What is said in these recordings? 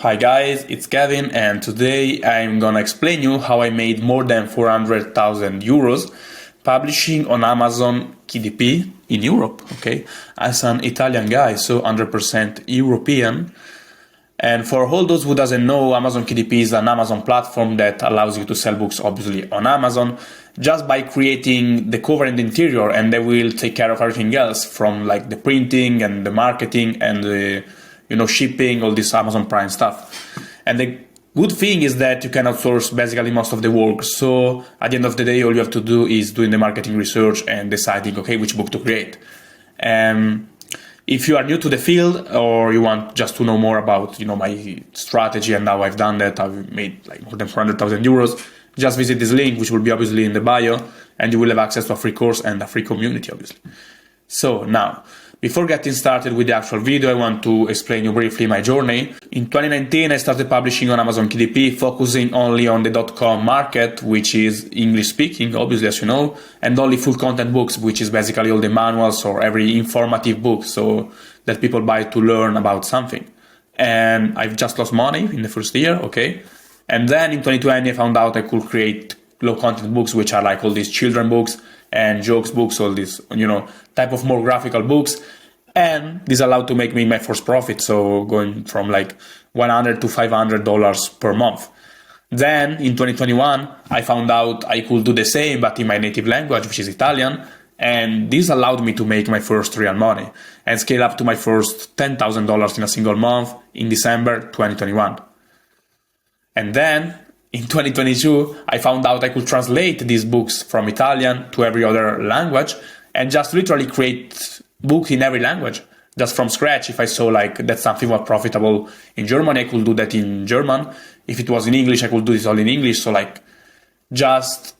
Hi guys, it's Kevin and today I'm gonna explain you how I made more than 400,000 euros publishing on Amazon KDP in Europe, okay? As an Italian guy, so 100% European. And for all those who doesn't know, Amazon KDP is an Amazon platform that allows you to sell books obviously on Amazon just by creating the cover and the interior, and they will take care of everything else from like the printing and the marketing and the shipping, all this Amazon Prime stuff. And the good thing is that you can outsource basically most of the work. So at the end of the day, all you have to do is doing the marketing research and deciding, okay, which book to create. If you are new to the field or you want just to know more about, my strategy and how I've done that, I've made like more than 400,000 euros, just visit this link, which will be obviously in the bio, and you will have access to a free course and a free community, obviously. So now, before getting started with the actual video, I want to explain you briefly my journey. In 2019, I started publishing on Amazon KDP, focusing only on the .com market, which is English speaking, obviously, as you know, and only full content books, which is basically all the manuals or every informative book, so that people buy to learn about something. And I've just lost money in the first year, okay? And then in 2020, I found out I could create low content books, which are like all these children books and jokes books, all these, type of more graphical books. And this allowed to make me my first profit. So going from like $100 to $500 per month. Then in 2021, I found out I could do the same, but in my native language, which is Italian. And this allowed me to make my first real money and scale up to my first $10,000 in a single month in December 2021. And then in 2022, I found out I could translate these books from Italian to every other language and just literally create books in every language, just from scratch. If I saw like that something was profitable in German, I could do that in German. If it was in English, I could do this all in English. So like just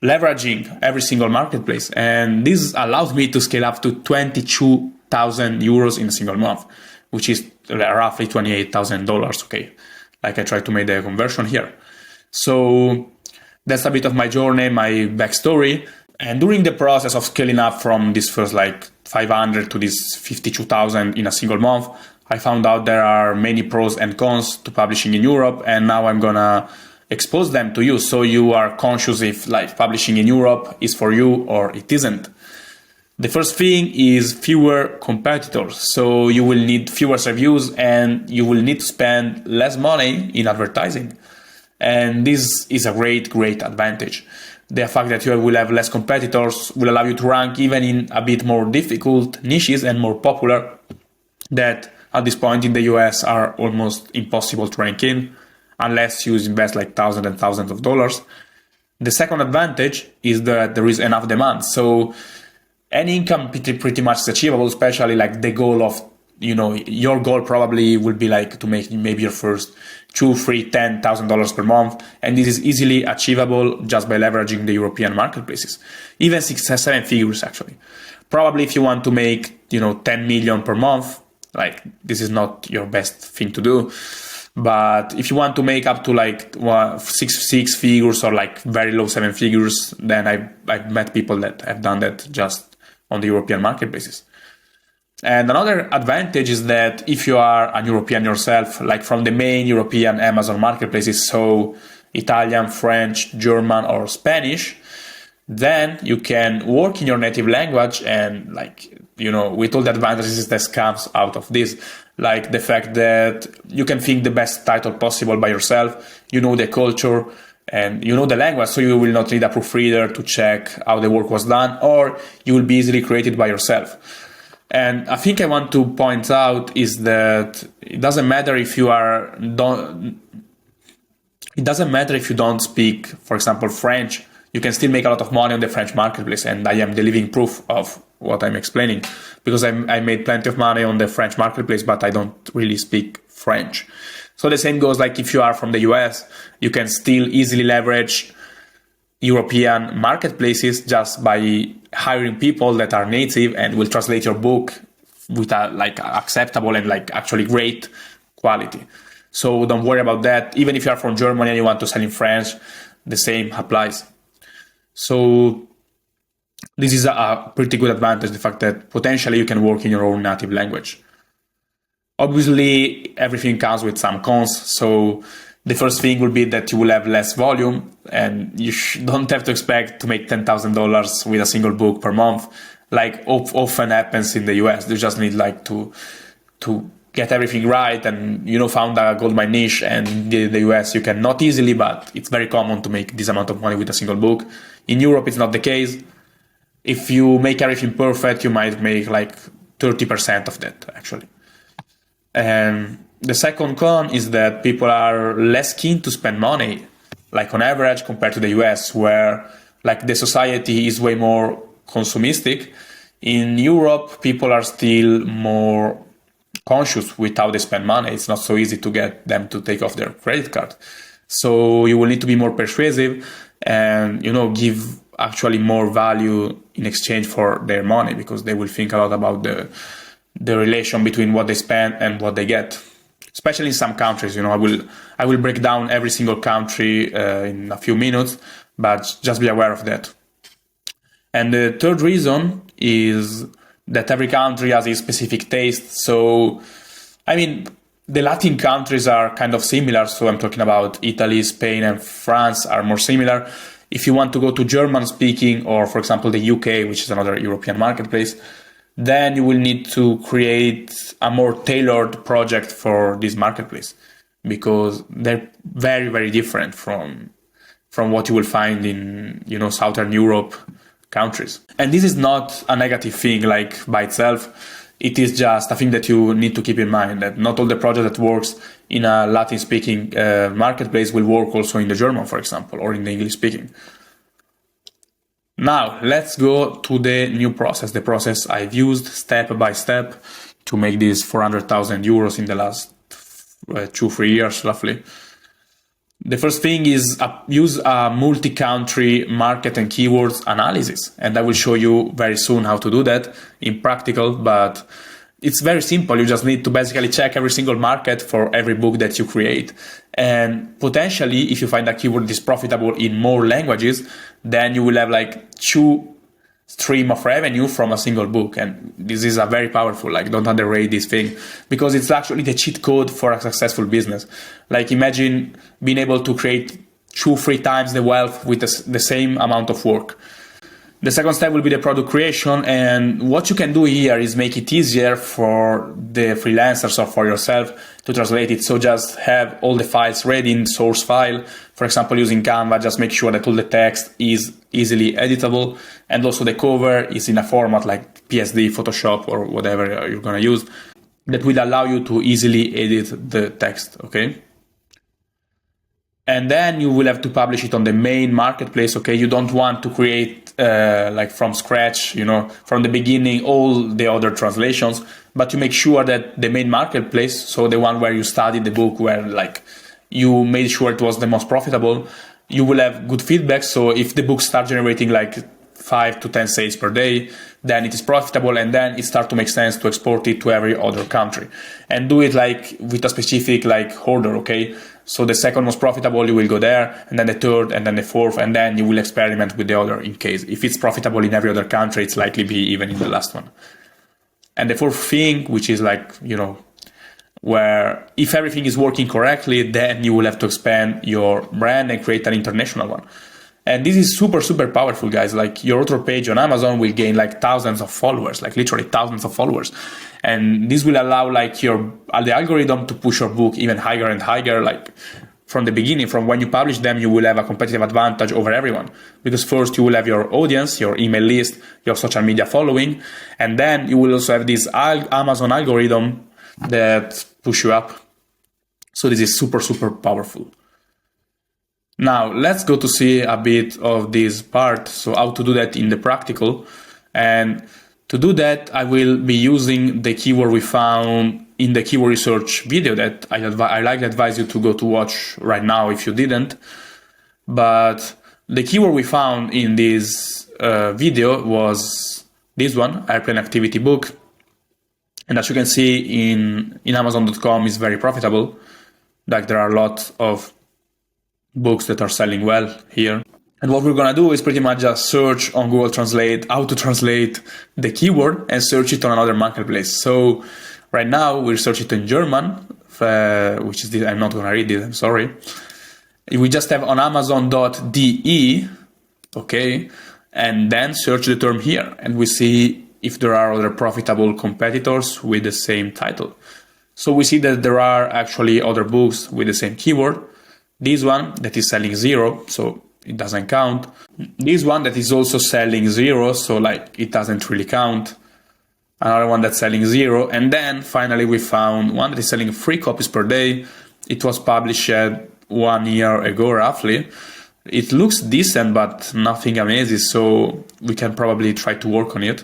leveraging every single marketplace. And this allowed me to scale up to 22,000 euros in a single month, which is roughly $28,000, okay? Like I tried to make the conversion here. So that's a bit of my journey, my backstory. And during the process of scaling up from this first like 500 to this 52,000 in a single month, I found out there are many pros and cons to publishing in Europe. And now I'm gonna expose them to you, so you are conscious if like publishing in Europe is for you or it isn't. The first thing is fewer competitors. So you will need fewer reviews and you will need to spend less money in advertising. And this is a great advantage. The fact that you will have less competitors will allow you to rank even in a bit more difficult niches and more popular that at this point in the US are almost impossible to rank in unless you invest like thousands and thousands of dollars. The second advantage is that there is enough demand. So any income pretty much is achievable, especially like the goal of, your goal probably will be like to make maybe your first $2,000, $3,000, $10,000 per month. And this is easily achievable just by leveraging the European marketplaces, even 6 or 7 figures actually. Probably if you want to make, 10 million per month, like this is not your best thing to do. But if you want to make up to like six figures or like very low 7 figures, then I've met people that have done that just on the European marketplaces. And another advantage is that if you are a European yourself, like from the main European Amazon marketplaces, so Italian, French, German, or Spanish, then you can work in your native language and like, with all the advantages that comes out of this, like the fact that you can think the best title possible by yourself, the culture, and the language, so you will not need a proofreader to check how the work was done, or you will be easily created by yourself. And I think I want to point out is that it doesn't matter if you don't speak, for example, French. You can still make a lot of money on the French marketplace, and I am the living proof of what I'm explaining, because I made plenty of money on the French marketplace, but I don't really speak French. So the same goes like if you are from the US, you can still easily leverage European marketplaces just by hiring people that are native and will translate your book with a like acceptable and like actually great quality. So don't worry about that. Even if you are from Germany and you want to sell in French, the same applies. So this is a pretty good advantage, the fact that potentially you can work in your own native language. Obviously, everything comes with some cons. So the first thing will be that you will have less volume, and you don't have to expect to make $10,000 with a single book per month, like often happens in the US. You just need like to get everything right, and found a gold mine niche. And in the US you can, not easily, but it's very common to make this amount of money with a single book. In Europe it's not the case. If you make everything perfect, you might make like 30% of that actually. And the second con is that people are less keen to spend money, like on average, compared to the US, where like the society is way more consumistic. In Europe, people are still more conscious with how they spend money. It's not so easy to get them to take off their credit card. So you will need to be more persuasive and, give actually more value in exchange for their money, because they will think a lot about the relation between what they spend and what they get. Especially in some countries, I will break down every single country in a few minutes, but just be aware of that. And the third reason is that every country has a specific taste. So, the Latin countries are kind of similar. So I'm talking about Italy, Spain, and France are more similar. If you want to go to German speaking, or for example, the UK, which is another European marketplace, then you will need to create a more tailored project for this marketplace, because they're very, very different from what you will find in, Southern Europe countries. And this is not a negative thing like by itself. It is just a thing that you need to keep in mind, that not all the project that works in a Latin speaking marketplace will work also in the German, for example, or in the English speaking. Now, let's go to the new process, the process I've used step by step to make this 400,000 euros in the last 2-3 years, roughly. The first thing is use a multi-country market and keywords analysis. And I will show you very soon how to do that in practical, but it's very simple. You just need to basically check every single market for every book that you create. And potentially, if you find a keyword is profitable in more languages, then you will have like 2 stream of revenue from a single book. And this is a very powerful, don't underrate this thing, because it's actually the cheat code for a successful business. Like imagine being able to create 2-3 times the wealth with the same amount of work. The second step will be the product creation, and what you can do here is make it easier for the freelancers or for yourself to translate it. So just have all the files ready in source file. For example, using Canva, just make sure that all the text is easily editable, and also the cover is in a format like PSD, Photoshop, or whatever you're going to use, that will allow you to easily edit the text, okay? And then you will have to publish it on the main marketplace, okay? You don't want to create from scratch, from the beginning, all the other translations, but you make sure that the main marketplace, so the one where you studied the book, where you made sure it was the most profitable, you will have good feedback. So if the book starts generating 5 to 10 sales per day, then it is profitable, and then it starts to make sense to export it to every other country, and do it with a specific order, okay? So the second most profitable, you will go there, and then the third, and then the fourth, and then you will experiment with the other in case. If it's profitable in every other country, it's likely be even in the last one. And the fourth thing, which is where if everything is working correctly, then you will have to expand your brand and create an international one. And this is super, super powerful, guys. Your author page on Amazon will gain thousands of followers, literally thousands of followers. And this will allow the algorithm to push your book even higher and higher. From the beginning, from when you publish them, you will have a competitive advantage over everyone. Because first you will have your audience, your email list, your social media following, and then you will also have this Amazon algorithm that push you up. So this is super, super powerful. Now, let's go to see a bit of this part, so how to do that in the practical. And to do that, I will be using the keyword we found in the keyword research video that I like to advise you to go to watch right now if you didn't. But the keyword we found in this video was this one, Airplane Activity Book. And as you can see in Amazon.com is very profitable. There are a lot of books that are selling well here. And what we're gonna do is pretty much just search on Google Translate how to translate the keyword and search it on another marketplace. So Right now, we search it in German, which is I'm not going to read it, I'm sorry. We just have on Amazon.de, okay, and then search the term here, and we see if there are other profitable competitors with the same title. So we see that there are actually other books with the same keyword. This one that is selling 0, so it doesn't count. This one that is also selling 0, so like it doesn't really count. Another one that's selling 0. And then finally we found one that is selling 3 copies per day. It was published 1 year ago roughly. It looks decent, but nothing amazing, so we can probably try to work on it.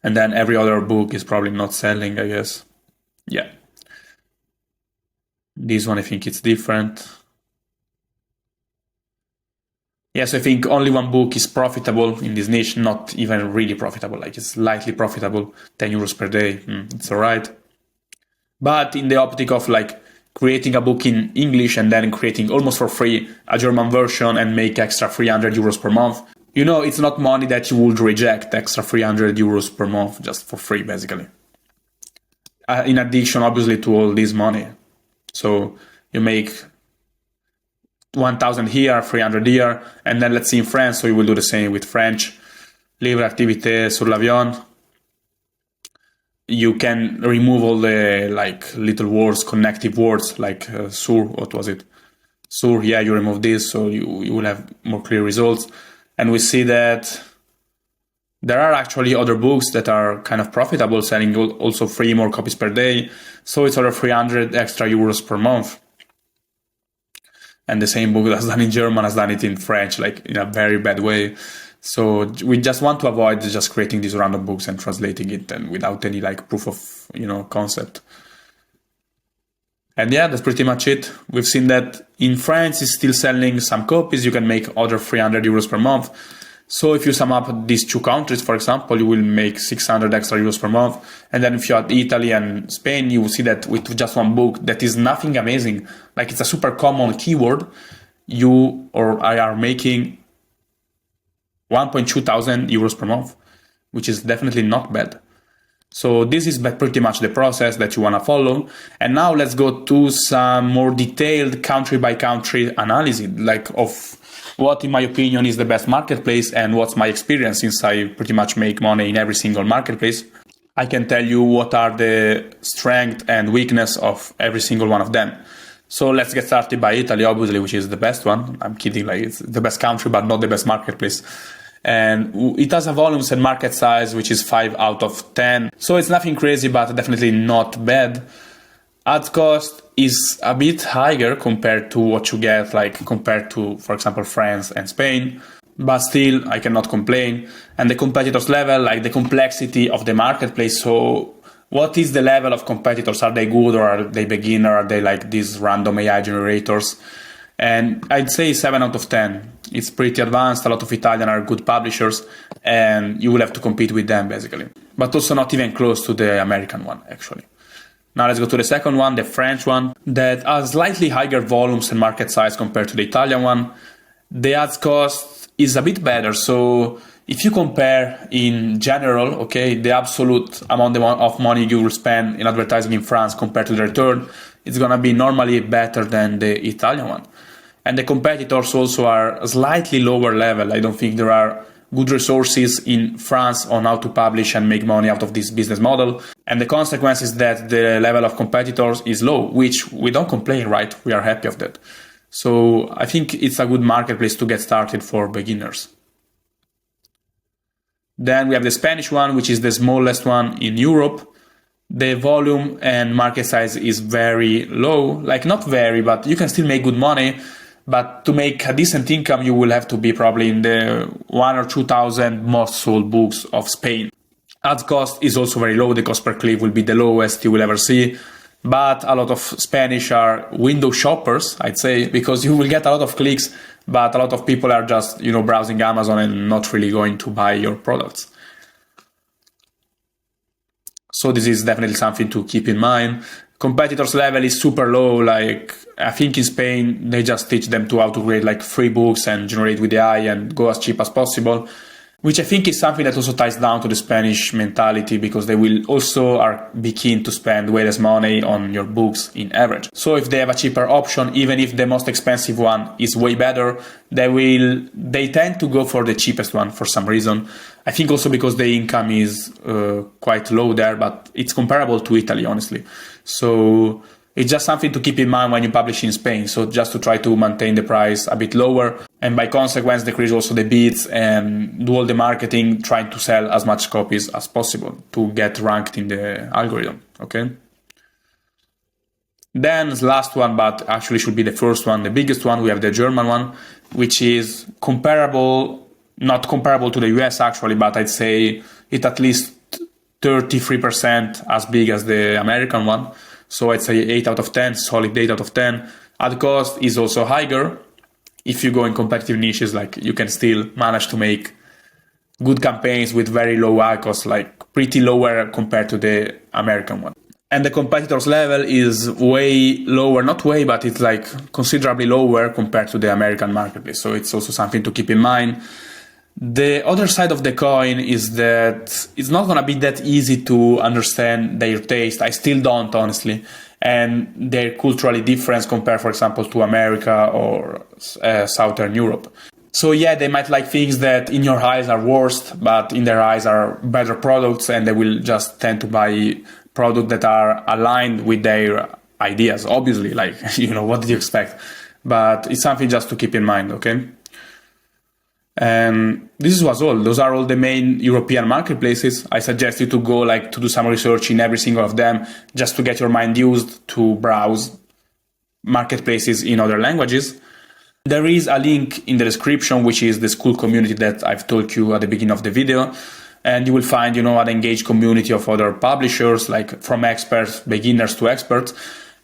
And then every other book is probably not selling, I guess. Yeah. This one, I think it's different. Yes, I think only one book is profitable in this niche, not even really profitable, like it's slightly profitable, 10 euros per day, it's all right. But in the optic of like creating a book in English and then creating almost for free a German version and make extra 300 euros per month, you know, it's not money that you would reject, extra 300 euros per month just for free, basically. In addition, obviously, to all this money. So you make 1,000 here, 300 here, and then let's see in France, so you will do the same with French. Libre activité sur l'avion. You can remove all the like little words, connective words, like sur, what was it? Sur, yeah, you remove this, so you will have more clear results. And we see that there are actually other books that are kind of profitable, selling also 3 more copies per day. So it's over 300 extra euros per month. And the same book that's done in German has done it in French, like in a very bad way. So we just want to avoid just creating these random books and translating it and without any like proof of, concept. And yeah, that's pretty much it. We've seen that in France it's still selling some copies. You can make other 300 euros per month. So if you sum up these 2 countries, for example, you will make 600 extra euros per month. And then if you add Italy and Spain, you will see that with just one book that is nothing amazing, like it's a super common keyword, you or I are making 1.2 thousand euros per month, which is definitely not bad. So this is pretty much the process that you want to follow. And now let's go to some more detailed country by country analysis, like of what, in my opinion, is the best marketplace and what's my experience since I pretty much make money in every single marketplace. I can tell you what are the strength and weakness of every single one of them. So let's get started by Italy, obviously, which is the best one. I'm kidding, like it's the best country, but not the best marketplace. And it has a volumes and market size, which is 5 out of 10. So it's nothing crazy, but definitely not bad. Ads cost is a bit higher compared to what you get, like compared to, for example, France and Spain. But still, I cannot complain. And the competitors level, like the complexity of the marketplace. So what is the level of competitors? Are they good or are they beginner? Are they like these random AI generators? And I'd say 7 out of 10. It's pretty advanced. A lot of Italian are good publishers and you will have to compete with them basically. But also not even close to the American one, actually. Now let's go to the second one, the French one, that has slightly higher volumes and market size compared to the Italian one. The ads cost is a bit better. So if you compare in general, okay, the absolute amount of money you will spend in advertising in France compared to the return, it's going to be normally better than the Italian one. And the competitors also are slightly lower level. I don't think there are good resources in France on how to publish and make money out of this business model. And the consequence is that the level of competitors is low, which we don't complain, right? We are happy of that. So I think it's a good marketplace to get started for beginners. Then we have the Spanish one, which is the smallest one in Europe. The volume and market size is very low, like not very, but you can still make good money. But to make a decent income, you will have to be probably in the 1,000 or 2,000 most sold books of Spain. Ad cost is also very low. The cost per click will be the lowest you will ever see. But a lot of Spanish are window shoppers, I'd say, because you will get a lot of clicks, but a lot of people are just, browsing Amazon and not really going to buy your products. So this is definitely something to keep in mind. Competitors level is super low. Like I think in Spain, they just teach them how to create like free books and generate with AI and go as cheap as possible. which I think is something that also ties down to the Spanish mentality, because they will also be keen to spend way less money on your books in average. So if they have a cheaper option, even if the most expensive one is way better, they tend to go for the cheapest one for some reason. I think also because the income is quite low there, but it's comparable to Italy, honestly. So it's just something to keep in mind when you publish in Spain. So just to try to maintain the price a bit lower, and by consequence decrease also the bids and do all the marketing, trying to sell as much copies as possible to get ranked in the algorithm. Okay. Then the last one, but actually should be the first one, the biggest one, we have the German one, which is comparable, not comparable to the US actually, but I'd say it at least 33% as big as the American one. So I'd say 8 out of 10, solid 8 out of 10. Ad cost is also higher. If you go in competitive niches, like you can still manage to make good campaigns with very low ad cost, like pretty lower compared to the American one. And the competitors level is way lower, not way, but it's like considerably lower compared to the American marketplace. So it's also something to keep in mind. The other side of the coin is that it's not going to be that easy to understand their taste. I still don't, honestly. And they're culturally different compared, for example, to America or Southern Europe. So yeah, they might like things that in your eyes are worst, but in their eyes are better products, and they will just tend to buy products that are aligned with their ideas. Obviously, like, what did you expect? But it's something just to keep in mind, okay? And this was all. Those are all the main European marketplaces. I suggest you to go to do some research in every single of them, just to get your mind used to browse marketplaces in other languages. There is a link in the description, which is the Skool community that I've told you at the beginning of the video. And you will find, an engaged community of other publishers, like from experts, beginners to experts,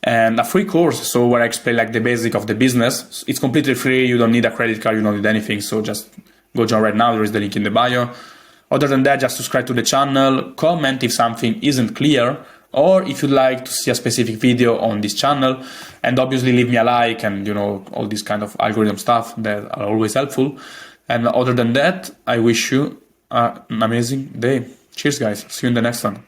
and a free course. So where I explain the basic of the business. It's completely free. You don't need a credit card. You don't need anything. So just go join right now. There is the link in the bio. Other than that, just subscribe to the channel, comment if something isn't clear, or if you'd like to see a specific video on this channel, and obviously leave me a like and, all this kind of algorithm stuff that are always helpful. And other than that, I wish you an amazing day. Cheers, guys. See you in the next one.